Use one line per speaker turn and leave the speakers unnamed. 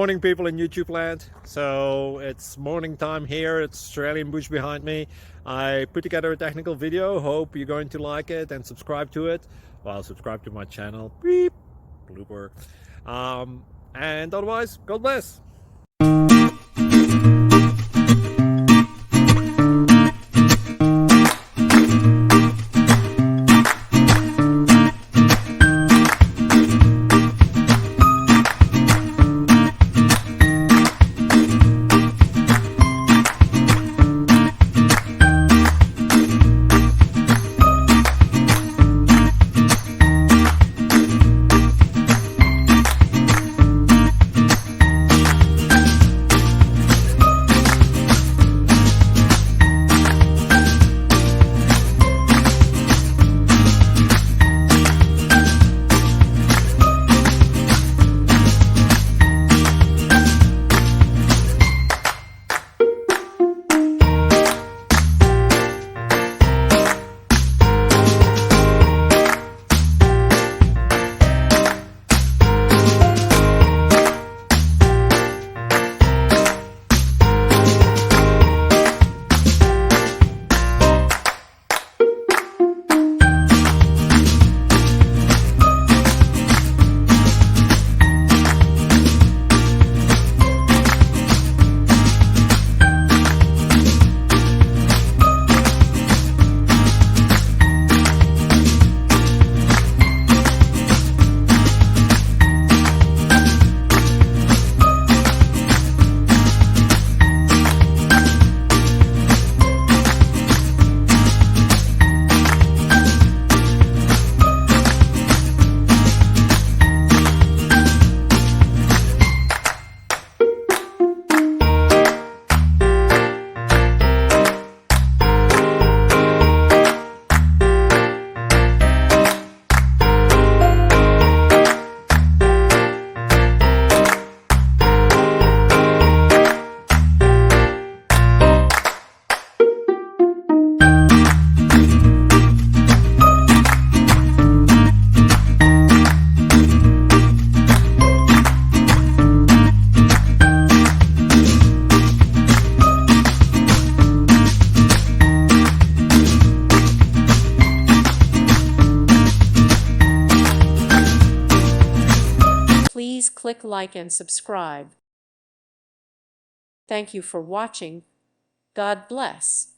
Morning, people in YouTube land. So it's morning time here. It's Australian bush behind me. I put together a technical video. Hope you're going to like it and subscribe to it. Well, subscribe to my channel. Beep. Blooper. And otherwise, God bless.
Please click like and subscribe. Thank you for watching. God bless.